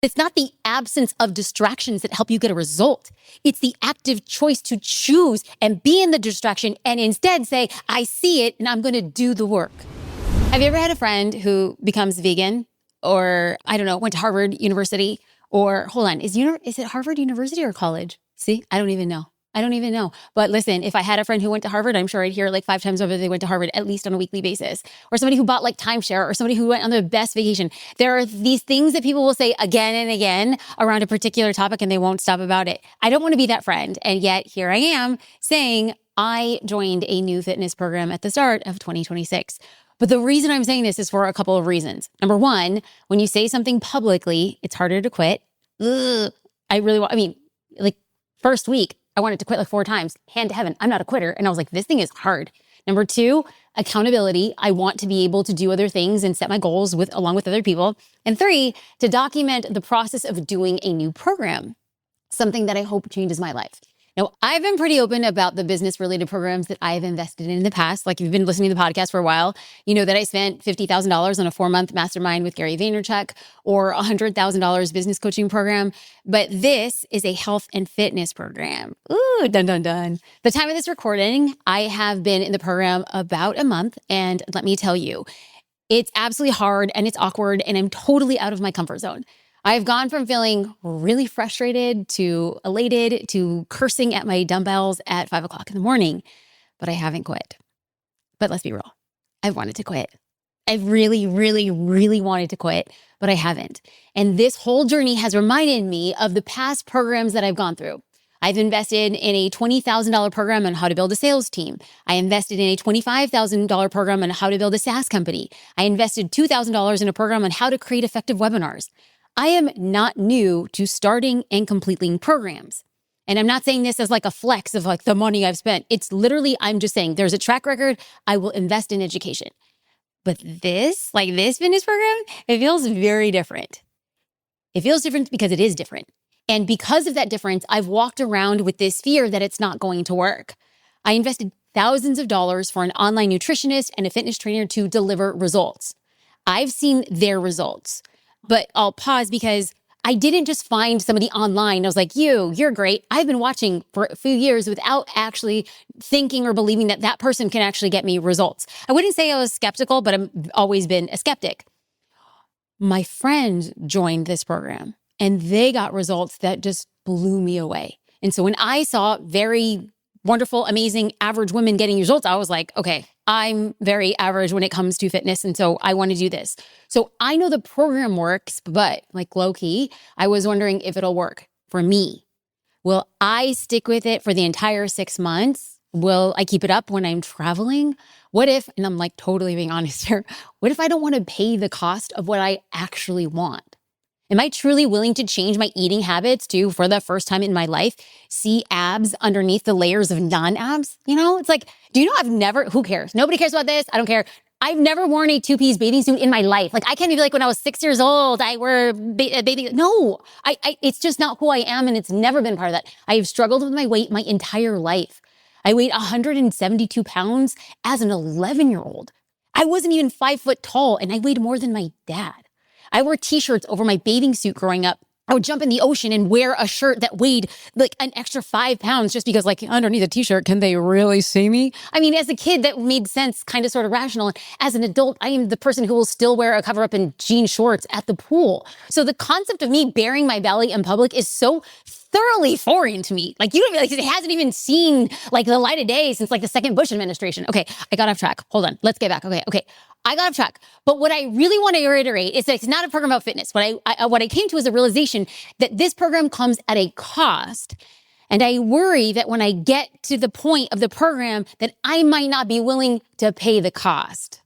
It's not the absence of distractions that help you get a result. It's the active choice to choose and be in the distraction and instead say, I see it and I'm going to do the work. Have you ever had a friend who becomes vegan or, I don't know, went to Harvard University or, hold on, is it Harvard University or college? See, I don't even know. But listen, if I had a friend who went to Harvard, I'm sure I'd hear like 5 times over they went to Harvard, at least on a weekly basis. Or somebody who bought like timeshare or somebody who went on their best vacation. There are these things that people will say again and again around a particular topic and they won't stop about it. I don't want to be that friend. And yet here I am saying I joined a new fitness program at the start of 2026. But the reason I'm saying this is for a couple of reasons. Number one, when you say something publicly, it's harder to quit. First week, I wanted to quit like 4 times, hand to heaven. I'm not a quitter. And I was like, this thing is hard. Number 2, accountability. I want to be able to do other things and set my goals along with other people. And 3, to document the process of doing a new program, something that I hope changes my life. Now, I've been pretty open about the business-related programs that I've invested in the past. Like, if you've been listening to the podcast for a while, you know that I spent $50,000 on a 4-month mastermind with Gary Vaynerchuk or $100,000 business coaching program. But this is a health and fitness program. Ooh, dun, dun, dun. The time of this recording, I have been in the program about a month. And let me tell you, it's absolutely hard and it's awkward and I'm totally out of my comfort zone. I've gone from feeling really frustrated to elated to cursing at my dumbbells at 5 o'clock in the morning, but I haven't quit. But let's be real. I've wanted to quit. I've really, really, really wanted to quit, but I haven't. And this whole journey has reminded me of the past programs that I've gone through. I've invested in a $20,000 program on how to build a sales team. I invested in a $25,000 program on how to build a SaaS company. I invested $2,000 in a program on how to create effective webinars. I am not new to starting and completing programs. And I'm not saying this as like a flex of like the money I've spent. It's literally, I'm just saying there's a track record. I will invest in education. But this fitness program, it feels very different. It feels different because it is different. And because of that difference, I've walked around with this fear that it's not going to work. I invested thousands of dollars for an online nutritionist and a fitness trainer to deliver results. I've seen their results. But I'll pause because I didn't just find somebody online. I was like, you're great. I've been watching for a few years without actually thinking or believing that that person can actually get me results. I wouldn't say I was skeptical, but I've always been a skeptic. My friend joined this program and they got results that just blew me away. And so when I saw very wonderful, amazing, average women getting results, I was like, okay, I'm very average when it comes to fitness. And so I want to do this. So I know the program works, but like low key, I was wondering if it'll work for me. Will I stick with it for the entire 6 months? Will I keep it up when I'm traveling? What if, and I'm like totally being honest here, what if I don't want to pay the cost of what I actually want? Am I truly willing to change my eating habits to, for the first time in my life, see abs underneath the layers of non-abs? You know, it's like, do you know who cares? Nobody cares about this. I don't care. I've never worn a 2-piece bathing suit in my life. Like, I can't be like when I was 6 years old, I wear bathing. No, it's just not who I am. And it's never been part of that. I have struggled with my weight my entire life. I weighed 172 pounds as an 11-year-old. I wasn't even 5 foot tall and I weighed more than my dad. I wore t-shirts over my bathing suit growing up. I would jump in the ocean and wear a shirt that weighed like an extra 5 pounds just because like underneath a t-shirt, can they really see me? I mean, as a kid, that made sense, kind of sort of rational. As an adult, I am the person who will still wear a cover up in jean shorts at the pool. So the concept of me bearing my belly in public is so thoroughly foreign to me. Like, you don't like, it hasn't even seen like the light of day since like the second Bush administration. Okay, I got off track. Hold on, let's get back. Okay. I got off track. But what I really want to reiterate is that it's not a program about fitness. What I came to is a realization that this program comes at a cost. And I worry that when I get to the point of the program that I might not be willing to pay the cost.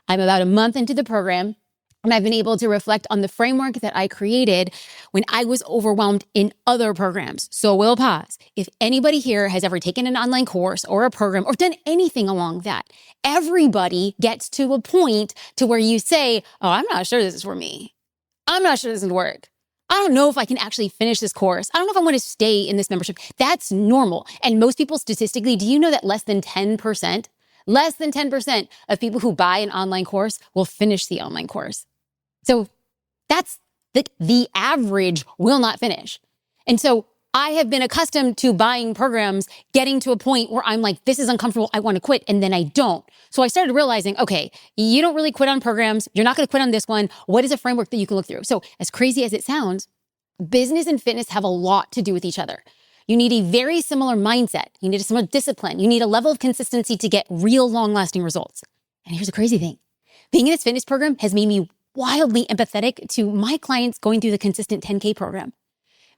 I'm about a month into the program. And I've been able to reflect on the framework that I created when I was overwhelmed in other programs. So we'll pause. If anybody here has ever taken an online course or a program or done anything along that, everybody gets to a point to where you say, oh, I'm not sure this is for me. I'm not sure this is work. I don't know if I can actually finish this course. I don't know if I want to stay in this membership. That's normal. And most people statistically, do you know that less than 10% of people who buy an online course will finish the online course? So that's The average will not finish. And so I have been accustomed to buying programs, getting to a point where I'm like, this is uncomfortable, I want to quit, and then I don't. So I started realizing, okay, you don't really quit on programs. You're not going to quit on this one. What is a framework that you can look through? So as crazy as it sounds, business and fitness have a lot to do with each other. You need a very similar mindset. You need a similar discipline. You need a level of consistency to get real long-lasting results. And here's the crazy thing. Being in this fitness program has made me wildly empathetic to my clients going through the consistent 10K program.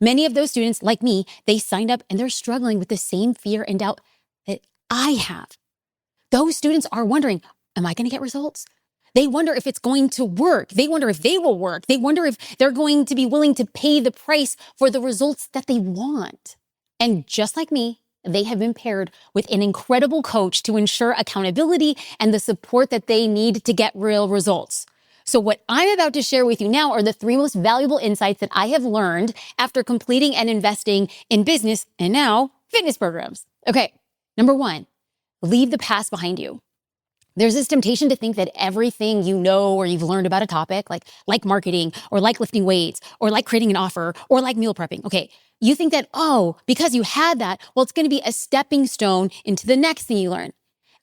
Many of those students, like me, they signed up and they're struggling with the same fear and doubt that I have. Those students are wondering, am I going to get results? They wonder if it's going to work. They wonder if they will work. They wonder if they're going to be willing to pay the price for the results that they want. And just like me, they have been paired with an incredible coach to ensure accountability and the support that they need to get real results. So what I'm about to share with you now are the 3 most valuable insights that I have learned after completing and investing in business and now fitness programs. Okay, number 1, leave the past behind you. There's this temptation to think that everything you know or you've learned about a topic, like marketing or like lifting weights or like creating an offer or like meal prepping, okay, you think that, oh, because you had that, well, it's going to be a stepping stone into the next thing you learn.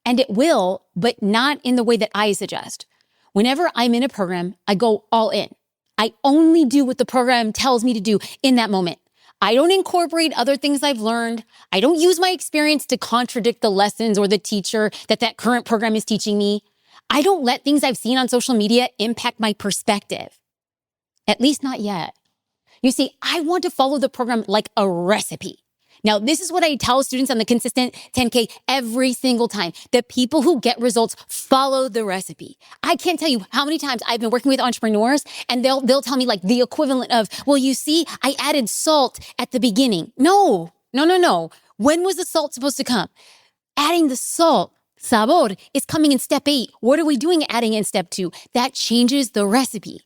And it will, but not in the way that I suggest. Whenever I'm in a program, I go all in. I only do what the program tells me to do in that moment. I don't incorporate other things I've learned. I don't use my experience to contradict the lessons or the teacher that current program is teaching me. I don't let things I've seen on social media impact my perspective. At least not yet. You see, I want to follow the program like a recipe. Now, this is what I tell students on the consistent 10K every single time. The people who get results follow the recipe. I can't tell you how many times I've been working with entrepreneurs and they'll tell me like the equivalent of, well, you see, I added salt at the beginning. No. When was the salt supposed to come? Adding the salt, sabor, is coming in step 8. What are we doing adding in step 2? That changes the recipe.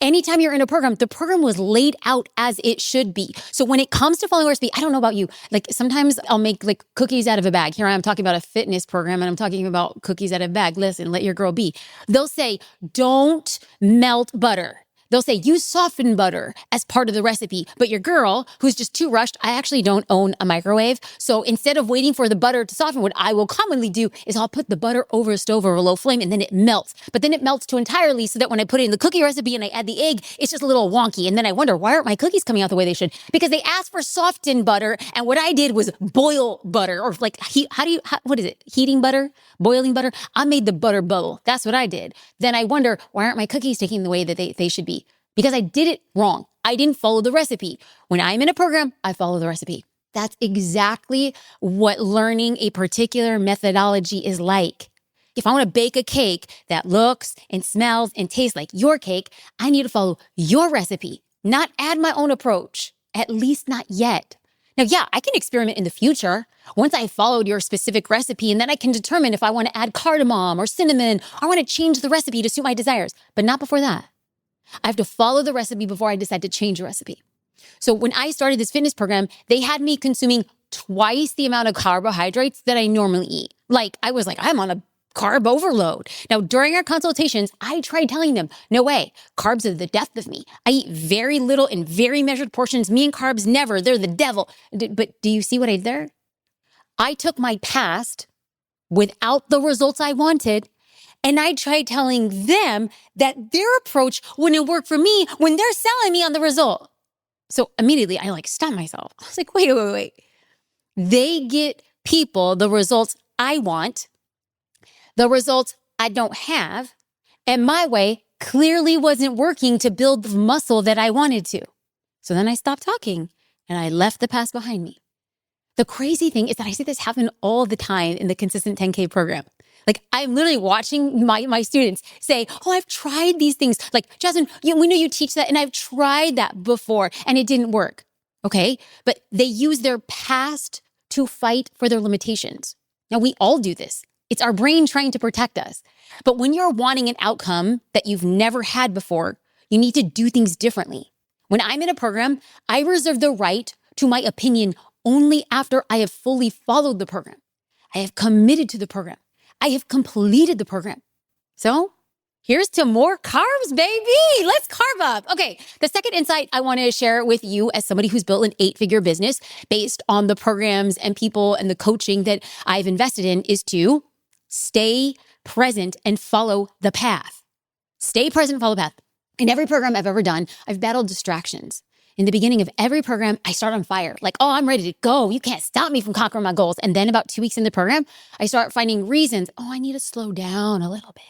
Anytime you're in a program, the program was laid out as it should be. So when it comes to following a recipe, I don't know about you. Like sometimes I'll make like cookies out of a bag. Here I am talking about a fitness program and I'm talking about cookies out of a bag. Listen, let your girl be. They'll say, don't melt butter. They'll say, use softened butter as part of the recipe. But your girl, who's just too rushed, I actually don't own a microwave. So instead of waiting for the butter to soften, what I will commonly do is I'll put the butter over a stove over a low flame and then it melts. But then it melts to entirely so that when I put it in the cookie recipe and I add the egg, it's just a little wonky. And then I wonder, why aren't my cookies coming out the way they should? Because they asked for softened butter. And what I did was boil butter or like, what is it? Heating butter? Boiling butter? I made the butter bubble. That's what I did. Then I wonder, why aren't my cookies taking the way that they should be? Because I did it wrong. I didn't follow the recipe. When I'm in a program, I follow the recipe. That's exactly what learning a particular methodology is like. If I want to bake a cake that looks and smells and tastes like your cake, I need to follow your recipe, not add my own approach, at least not yet. Now, yeah, I can experiment in the future once I followed your specific recipe, and then I can determine if I want to add cardamom or cinnamon, or I want to change the recipe to suit my desires, but not before that. I have to follow the recipe before I decide to change the recipe. So when I started this fitness program, they had me consuming twice the amount of carbohydrates that I normally eat. I'm on a carb overload. Now, during our consultations, I tried telling them, no way, carbs are the death of me. I eat very little in very measured portions. Me and carbs, never. They're the devil. But do you see what I did there? I took my past without the results I wanted, and I tried telling them that their approach wouldn't work for me when they're selling me on the result. So immediately I stopped myself. I was like, wait. They get people the results I want, the results I don't have, and my way clearly wasn't working to build the muscle that I wanted to. So then I stopped talking and I left the past behind me. The crazy thing is that I see this happen all the time in the consistent 10K program. I'm literally watching my students say, oh, I've tried these things. Jasmine, we know you teach that and I've tried that before and it didn't work. Okay. But they use their past to fight for their limitations. Now we all do this. It's our brain trying to protect us. But when you're wanting an outcome that you've never had before, you need to do things differently. When I'm in a program, I reserve the right to my opinion only after I have fully followed the program. I have committed to the program. I have completed the program. So Here's to more carbs, baby. Let's carb up. Okay. The second insight I want to share with you as somebody who's built an 8-figure business based on the programs and people and the coaching that I've invested in is to stay present and follow the path. Stay present, follow the path. In every program I've ever done, I've battled distractions. In the beginning of every program, I start on fire. Like, oh, I'm ready to go. You can't stop me from conquering my goals. And then about 2 weeks in the program, I start finding reasons. Oh, I need to slow down a little bit.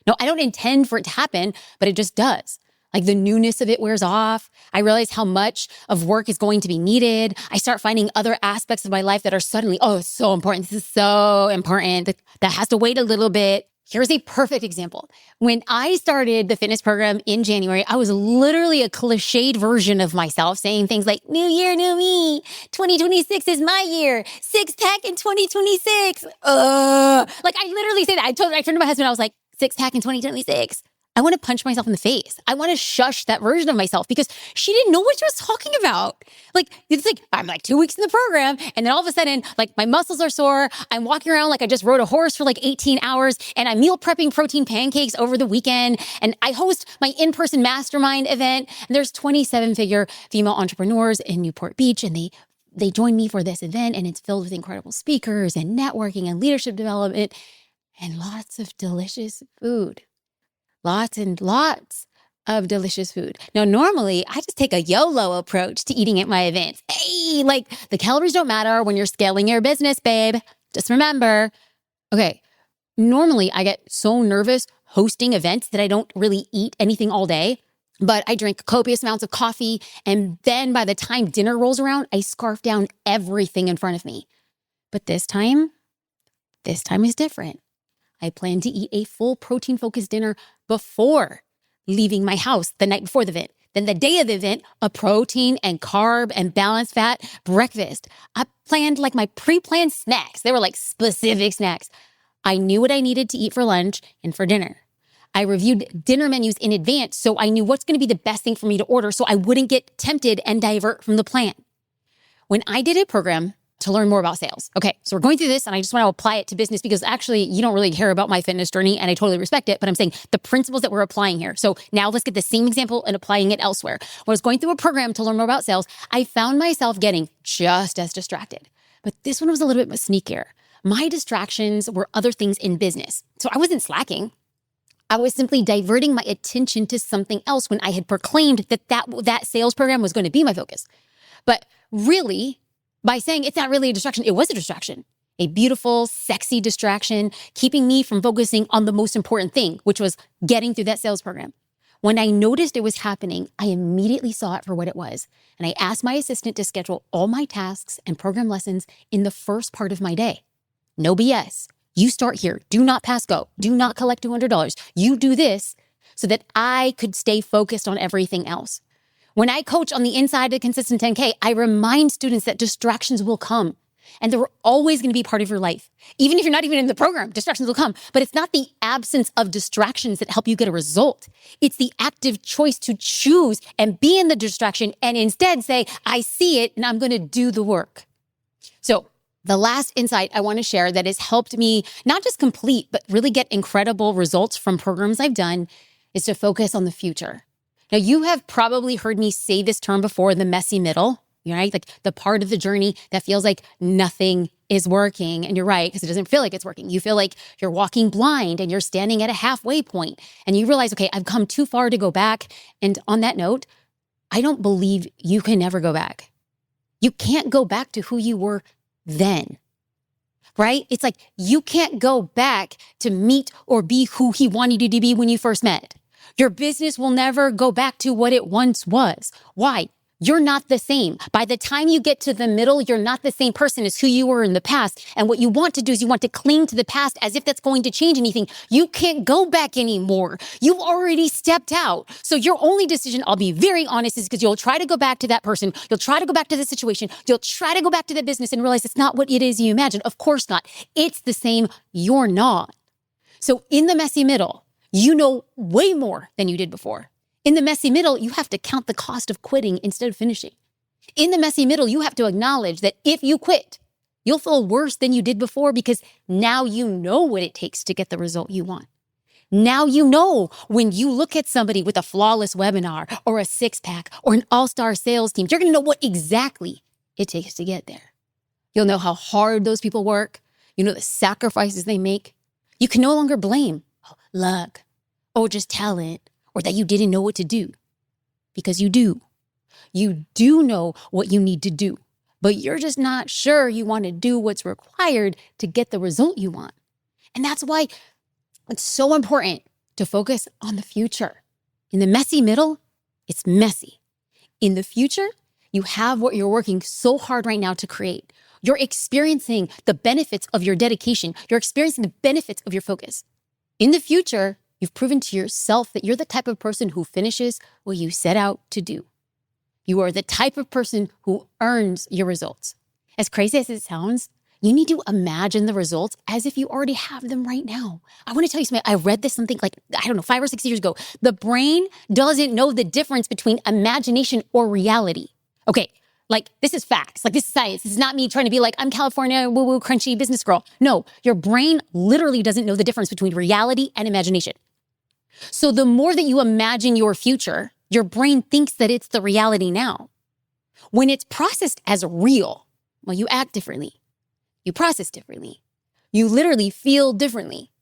No, I don't intend for it to happen, but it just does. Like the newness of it wears off. I realize how much of work is going to be needed. I start finding other aspects of my life that are suddenly, oh, it's so important. This is so important. That has to wait a little bit. Here's a perfect example. When I started the fitness program in January, I was literally a cliched version of myself saying things like, new year, new me. 2026 is my year. 6-pack in 2026. Like I literally said that. I turned to my husband, I was like, 6-pack in 2026. I want to punch myself in the face. I want to shush that version of myself because she didn't know what she was talking about. Like, it's like, I'm like 2 weeks in the program. And then all of a sudden, like my muscles are sore. I'm walking around like I just rode a horse for like 18 hours and I'm meal prepping protein pancakes over the weekend. And I host my in-person mastermind event. And there's 27-figure female entrepreneurs in Newport Beach. And they join me for this event. And it's filled with incredible speakers and networking and leadership development and lots of delicious food. Lots and lots of delicious food. Now, normally, I just take a YOLO approach to eating at my events. Hey, like the calories don't matter when you're scaling your business, babe. Just remember. Okay, normally I get so nervous hosting events that I don't really eat anything all day, but I drink copious amounts of coffee. And then by the time dinner rolls around, I scarf down everything in front of me. But this time is different. I plan to eat a full protein-focused dinner before leaving my house the night before the event. Then the day of the event, a protein and carb and balanced fat breakfast. I planned like my pre-planned snacks. They were like specific snacks. I knew what I needed to eat for lunch and for dinner. I reviewed dinner menus in advance so I knew what's going to be the best thing for me to order so I wouldn't get tempted and divert from the plan. When I did a program to learn more about sales. Okay, so we're going through this and I just want to apply it to business because actually you don't really care about my fitness journey and I totally respect it, but I'm saying the principles that we're applying here. So now let's get the same example and applying it elsewhere. When I was going through a program to learn more about sales, I found myself getting just as distracted. But this one was a little bit sneakier. My distractions were other things in business. So I wasn't slacking. I was simply diverting my attention to something else when I had proclaimed that sales program was going to be my focus. But really, by saying it's not really a distraction, it was a distraction. A beautiful, sexy distraction, keeping me from focusing on the most important thing, which was getting through that sales program. When I noticed it was happening, I immediately saw it for what it was. And I asked my assistant to schedule all my tasks and program lessons in the first part of my day. No BS. You start here. Do not pass go. Do not collect $200. You do this so that I could stay focused on everything else. When I coach on the inside of Consistent 10K, I remind students that distractions will come and they're always going to be part of your life. Even if you're not even in the program, distractions will come. But it's not the absence of distractions that help you get a result. It's the active choice to choose and be in the distraction and instead say, I see it and I'm going to do the work. So the last insight I want to share that has helped me not just complete, but really get incredible results from programs I've done is to focus on the future. Now, you have probably heard me say this term before, the messy middle, right? Like the part of the journey that feels like nothing is working. And you're right, because it doesn't feel like it's working. You feel like you're walking blind and you're standing at a halfway point and you realize, okay, I've come too far to go back. And on that note, I don't believe you can ever go back. You can't go back to who you were then, right? It's like you can't go back to meet or be who he wanted you to be when you first met. Your business will never go back to what it once was. Why? You're not the same. By the time you get to the middle, you're not the same person as who you were in the past. And what you want to do is you want to cling to the past as if that's going to change anything. You can't go back anymore. You've already stepped out. So your only decision, I'll be very honest, is because you'll try to go back to that person. You'll try to go back to the situation. You'll try to go back to the business and realize it's not what it is you imagined. Of course not. It's the same. You're not. So in the messy middle, you know way more than you did before. In the messy middle, you have to count the cost of quitting instead of finishing. In the messy middle, you have to acknowledge that if you quit, you'll feel worse than you did before because now you know what it takes to get the result you want. Now you know when you look at somebody with a flawless webinar or a six-pack or an all-star sales team, you're going to know what exactly it takes to get there. You'll know how hard those people work. You know the sacrifices they make. You can no longer blame luck or just talent or that you didn't know what to do, because you do. You do know what you need to do, but you're just not sure you want to do what's required to get the result you want. And that's why it's so important to focus on the future. In the messy middle, it's messy. In the future, you have what you're working so hard right now to create. You're experiencing the benefits of your dedication. You're experiencing the benefits of your focus. In the future, you've proven to yourself that you're the type of person who finishes what you set out to do. You are the type of person who earns your results. As crazy as it sounds, you need to imagine the results as if you already have them right now. I want to tell you something. I read this something like, 5 or 6 years ago. The brain doesn't know the difference between imagination or reality. Okay, this is facts. This is science. This is not me trying to be like, I'm California, woo-woo, crunchy business girl. No, your brain literally doesn't know the difference between reality and imagination. So the more that you imagine your future, your brain thinks that it's the reality now. When it's processed as real, well, you act differently. You process differently. You literally feel differently.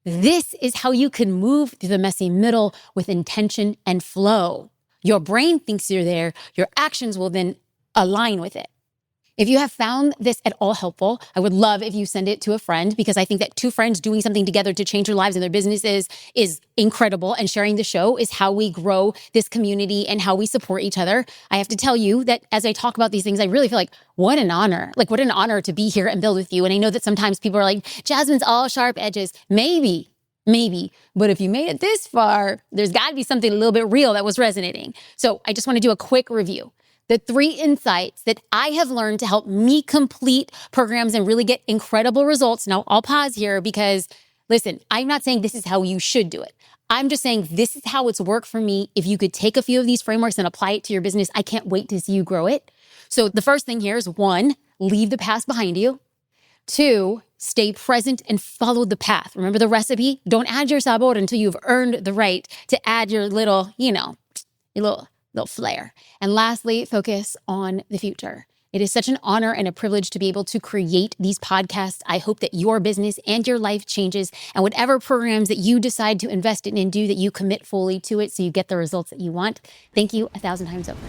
This is how you can move through the messy middle with intention and flow. Your brain thinks you're there. Your actions will then align with it. If you have found this at all helpful, I would love if you send it to a friend, because I think that two friends doing something together to change their lives and their businesses is incredible. And sharing the show is how we grow this community and how we support each other. I have to tell you that as I talk about these things, I really feel like, what an honor. What an honor to be here and build with you. And I know that sometimes people are like, Jasmine's all sharp edges. Maybe. But if you made it this far, there's got to be something a little bit real that was resonating. So I just want to do a quick review. The 3 insights that I have learned to help me complete programs and really get incredible results. Now, I'll pause here because, listen, I'm not saying this is how you should do it. I'm just saying this is how it's worked for me. If you could take a few of these frameworks and apply it to your business, I can't wait to see you grow it. So the first thing here is 1, leave the past behind you. 2, stay present and follow the path. Remember the recipe? Don't add your sabotage until you've earned the right to add your little, your little flair. And lastly, focus on the future. It is such an honor and a privilege to be able to create these podcasts. I hope that your business and your life changes, and whatever programs that you decide to invest in and do, that you commit fully to it so you get the results that you want. Thank you 1,000 times over.